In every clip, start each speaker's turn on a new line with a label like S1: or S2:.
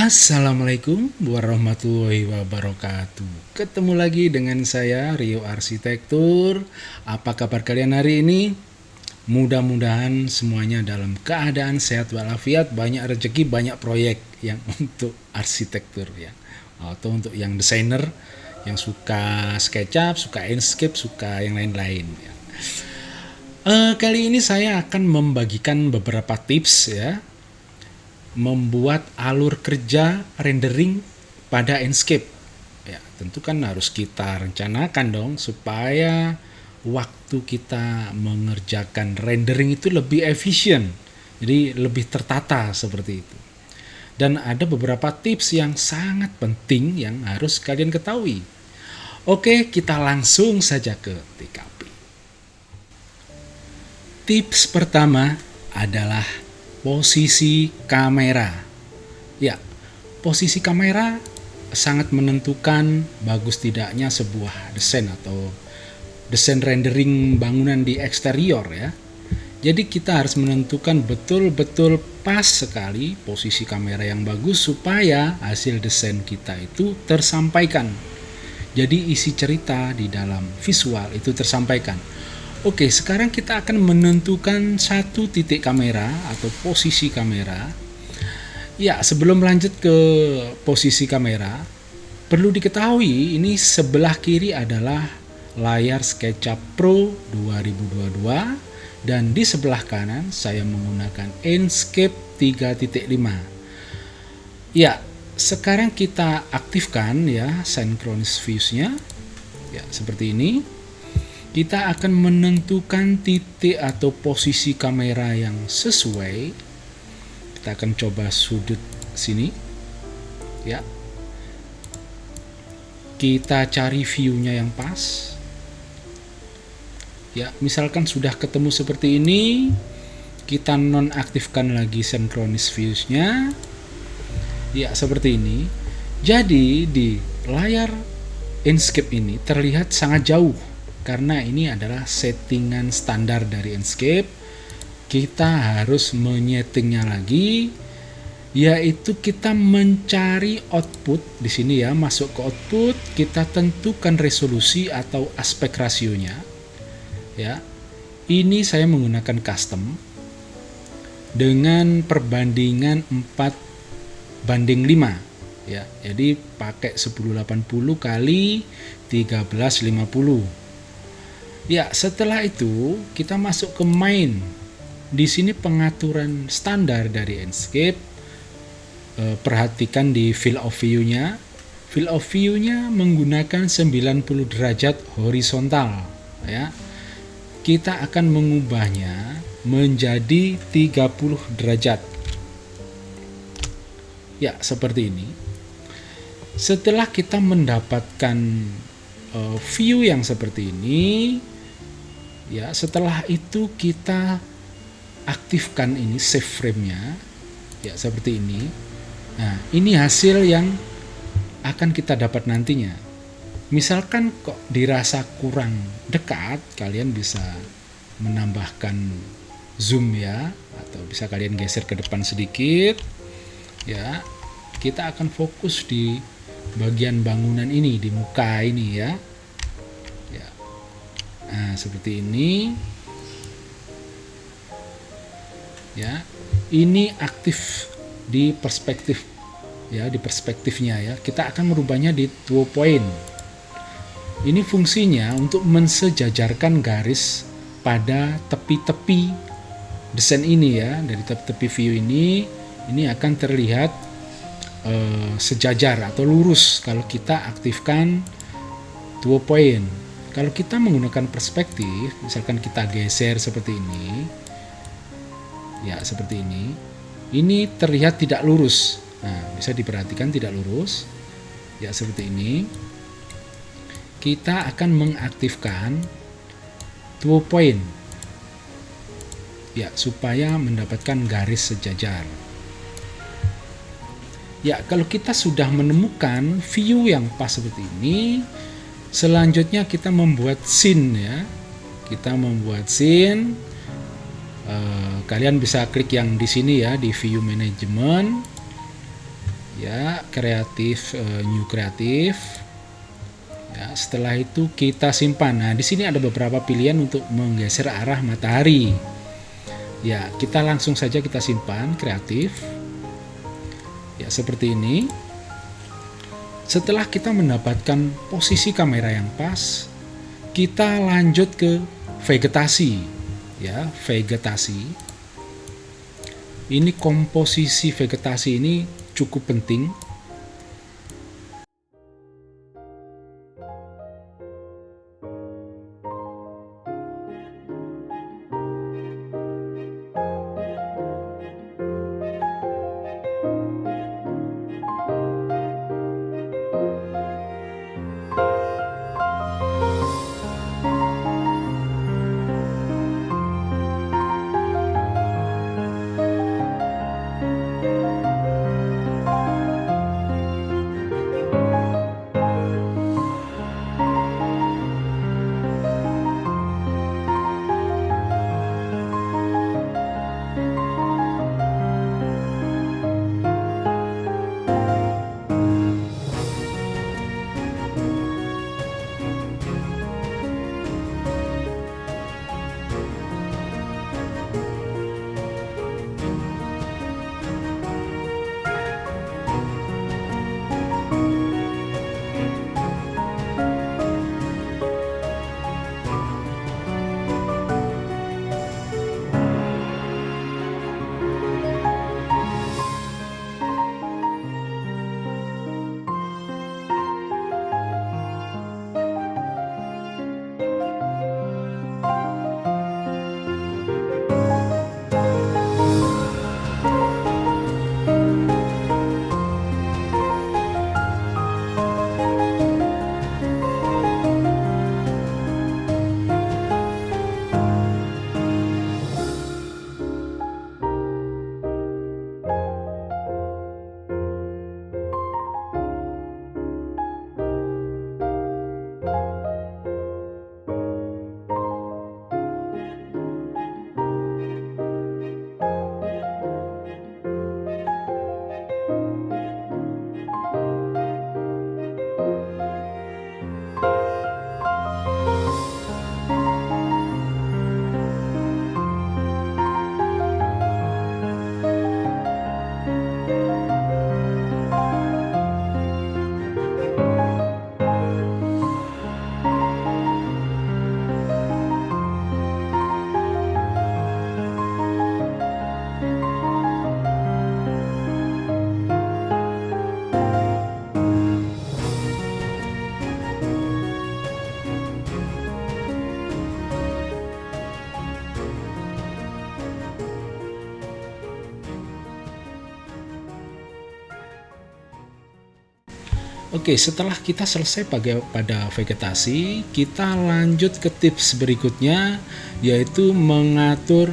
S1: Assalamualaikum warahmatullahi wabarakatuh. Ketemu lagi dengan saya Rio Arsitektur. Apa kabar kalian hari ini? Mudah-mudahan semuanya dalam keadaan sehat walafiat, banyak rezeki, banyak proyek yang untuk arsitektur ya. Atau untuk yang desainer yang suka SketchUp, suka Enscape, suka yang lain-lain ya. Kali ini saya akan membagikan beberapa tips ya, membuat alur kerja rendering pada Enscape. Ya, tentu kan harus kita rencanakan dong supaya waktu kita mengerjakan rendering itu lebih efisien. Jadi lebih tertata seperti itu. Dan ada beberapa tips yang sangat penting yang harus kalian ketahui. Oke, kita langsung saja ke TKP. Tips pertama adalah posisi kamera. Ya, posisi kamera sangat menentukan bagus tidaknya sebuah desain atau desain rendering bangunan di eksterior ya. Jadi kita harus menentukan betul-betul pas sekali posisi kamera yang bagus supaya hasil desain kita itu tersampaikan. Jadi isi cerita di dalam visual itu tersampaikan. Oke, sekarang kita akan menentukan satu titik kamera atau posisi kamera. Ya, sebelum lanjut ke posisi kamera, perlu diketahui ini sebelah kiri adalah layar SketchUp Pro 2022 dan di sebelah kanan saya menggunakan Enscape 3.5. Ya, sekarang kita aktifkan ya synchronous views-nya. Ya, seperti ini. Kita akan menentukan titik atau posisi kamera yang sesuai. Kita akan coba sudut sini. Ya. Kita cari view-nya yang pas. Ya, misalkan sudah ketemu seperti ini, kita nonaktifkan lagi synchronous views-nya. Ya, seperti ini. Jadi di layar Enscape ini terlihat sangat jauh. Karena ini adalah settingan standar dari Enscape, kita harus menyetingnya lagi, yaitu kita mencari output di sini ya, masuk ke output, kita tentukan resolusi atau aspek rasionya. Ya, ini saya menggunakan custom dengan perbandingan 4:5 ya, jadi pakai 1080 kali 1350. Ya, setelah itu kita masuk ke main. Di sini pengaturan standar dari Enscape. Perhatikan di field of view-nya. Field of view-nya menggunakan 90 derajat horizontal ya. Kita akan mengubahnya menjadi 30 derajat. Ya, seperti ini. Setelah kita mendapatkan view yang seperti ini, ya, setelah itu kita aktifkan ini save frame-nya ya, seperti ini. Nah, ini hasil yang akan kita dapat nantinya. Misalkan kok dirasa kurang dekat, kalian bisa menambahkan zoom ya, atau bisa kalian geser ke depan sedikit ya. Kita akan fokus di bagian bangunan ini, di muka ini ya. Nah, seperti ini. Ya. Ini aktif di perspektif ya, di perspektifnya ya. Kita akan merubahnya di 2 point. Ini fungsinya untuk mensejajarkan garis pada tepi-tepi desain ini ya. Dari tepi-tepi view ini akan terlihat sejajar atau lurus kalau kita aktifkan 2 point. Kalau kita menggunakan perspektif, misalkan kita geser seperti ini, ya seperti ini terlihat tidak lurus. Nah, bisa diperhatikan tidak lurus, ya seperti ini. Kita akan mengaktifkan 2 point, ya supaya mendapatkan garis sejajar. Ya, kalau kita sudah menemukan view yang pas seperti ini, selanjutnya kita membuat scene ya. Kita membuat scene. Kalian bisa klik yang di sini ya, di view management. Ya, kreatif, new kreatif. Ya, setelah itu kita simpan. Nah, di sini ada beberapa pilihan untuk menggeser arah matahari. Ya, kita langsung saja kita simpan kreatif. Ya, seperti ini. Setelah kita mendapatkan posisi kamera yang pas, kita lanjut ke vegetasi. Ya, vegetasi. Ini komposisi vegetasi ini cukup penting. Oke, setelah kita selesai pada vegetasi, kita lanjut ke tips berikutnya, yaitu mengatur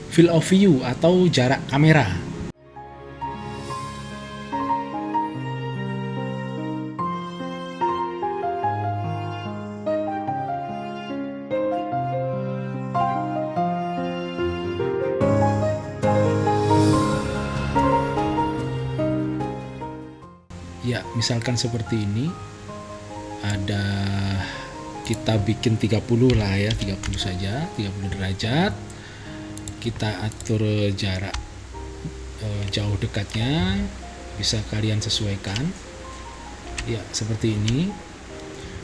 S1: field of view atau jarak kamera. Ya, misalkan seperti ini. Ada, kita bikin 30 lah ya, 30 saja, 30 derajat. Kita atur jarak jauh dekatnya, bisa kalian sesuaikan. Ya, seperti ini.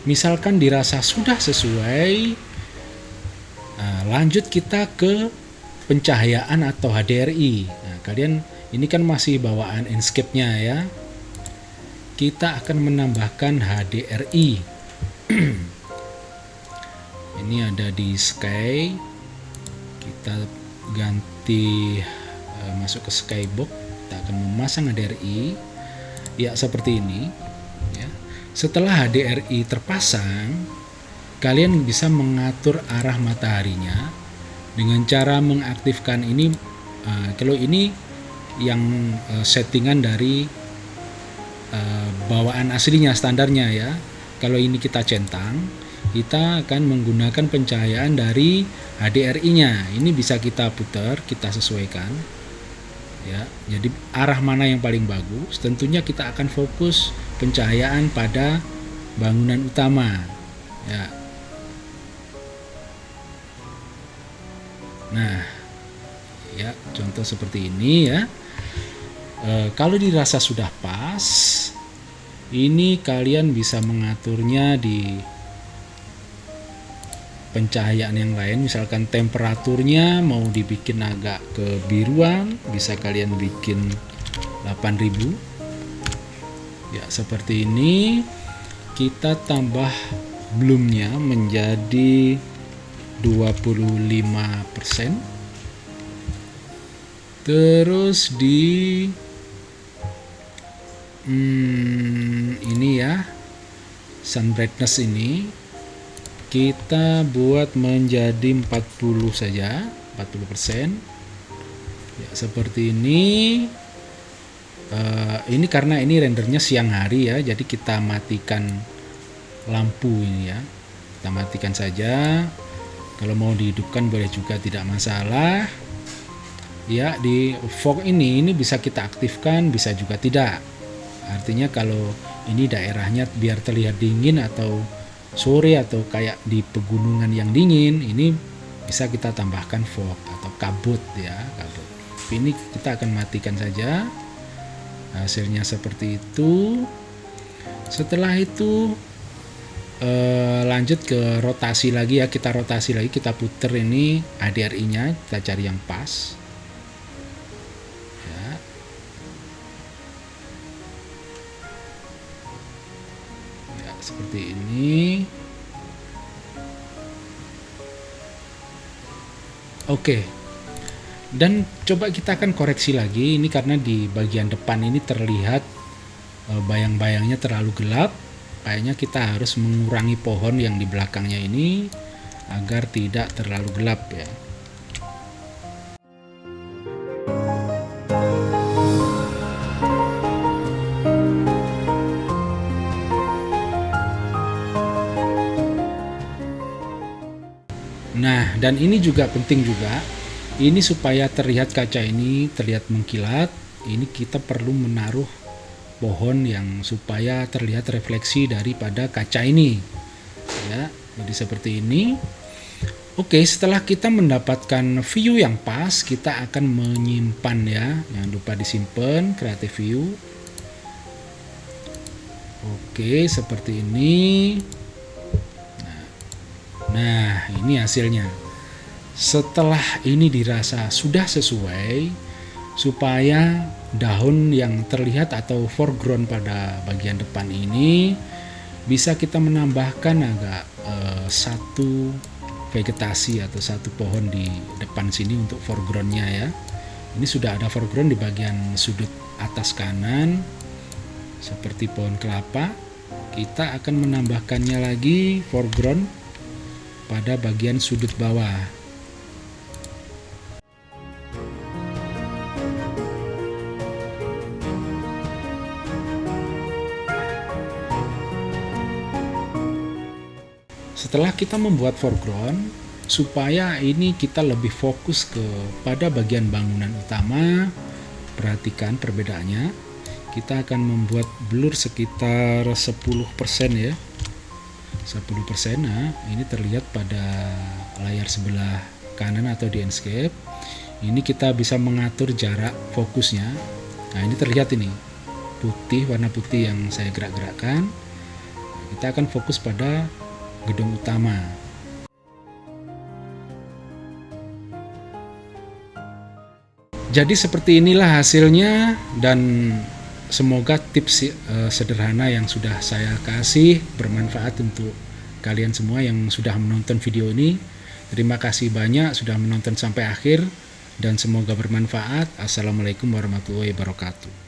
S1: Misalkan dirasa sudah sesuai, lanjut kita ke pencahayaan atau HDRI. Nah, kalian ini kan masih bawaan Enscape-nya ya. Kita akan menambahkan HDRI. Ini ada di Sky. Kita ganti masuk ke Skybox. Kita akan memasang HDRI. Ya, seperti ini. Ya. Setelah HDRI terpasang, kalian bisa mengatur arah mataharinya dengan cara mengaktifkan ini. Kalau ini yang settingan dari bawaan aslinya, standarnya ya. Kalau ini kita centang, kita akan menggunakan pencahayaan dari HDRI-nya. Ini bisa kita putar, kita sesuaikan. Ya, jadi arah mana yang paling bagus? Tentunya kita akan fokus pencahayaan pada bangunan utama. Ya. Nah, ya contoh seperti ini ya. Kalau dirasa sudah pas, ini kalian bisa mengaturnya di pencahayaan yang lain, misalkan temperaturnya mau dibikin agak kebiruan, bisa kalian bikin 8000 ya, seperti ini. Kita tambah bloomnya menjadi 25%, terus di ini ya, sun brightness ini kita buat menjadi 40 saja, 40%. Ya, seperti ini. Ini karena ini rendernya siang hari ya, jadi kita matikan lampu ini ya. Kita matikan saja. Kalau mau dihidupkan boleh juga, tidak masalah. Ya, di fog ini bisa kita aktifkan, bisa juga tidak. Artinya kalau ini daerahnya biar terlihat dingin atau sore atau kayak di pegunungan yang dingin, ini bisa kita tambahkan fog atau kabut ya, kabut. Ini kita akan matikan saja. Hasilnya seperti itu. Setelah itu lanjut ke rotasi lagi ya, kita rotasi lagi, kita puter ini HDRI nya, kita cari yang pas ya. Ya, seperti ini. Oke. Dan coba kita akan koreksi lagi ini, karena di bagian depan ini terlihat bayang-bayangnya terlalu gelap. Kayaknya kita harus mengurangi pohon yang di belakangnya ini agar tidak terlalu gelap ya. Nah, dan ini juga penting juga. Ini supaya terlihat kaca ini terlihat mengkilat, ini kita perlu menaruh pohon yang supaya terlihat refleksi daripada kaca ini. Ya, jadi seperti ini. Oke, setelah kita mendapatkan view yang pas, kita akan menyimpan ya. Jangan lupa disimpan Creative View. Oke, seperti ini. Nah, ini hasilnya. Setelah ini dirasa sudah sesuai, supaya daun yang terlihat atau foreground pada bagian depan ini bisa kita menambahkan agak satu vegetasi atau satu pohon di depan sini untuk foregroundnya ya. Ini sudah ada foreground di bagian sudut atas kanan seperti pohon kelapa. Kita akan menambahkannya lagi foreground pada bagian sudut bawah. Setelah kita membuat foreground, supaya ini kita lebih fokus pada bagian bangunan utama, perhatikan perbedaannya. Kita akan membuat blur sekitar 10% ya. 10%. Nah, ini terlihat pada layar sebelah kanan atau di landscape. Ini kita bisa mengatur jarak fokusnya. Nah, ini terlihat ini putih, warna putih yang saya gerak-gerakkan. Kita akan fokus pada gedung utama. Jadi seperti inilah hasilnya, dan semoga tips sederhana yang sudah saya kasih bermanfaat untuk kalian semua yang sudah menonton video ini. Terima kasih banyak sudah menonton sampai akhir dan semoga bermanfaat. Assalamualaikum warahmatullahi wabarakatuh.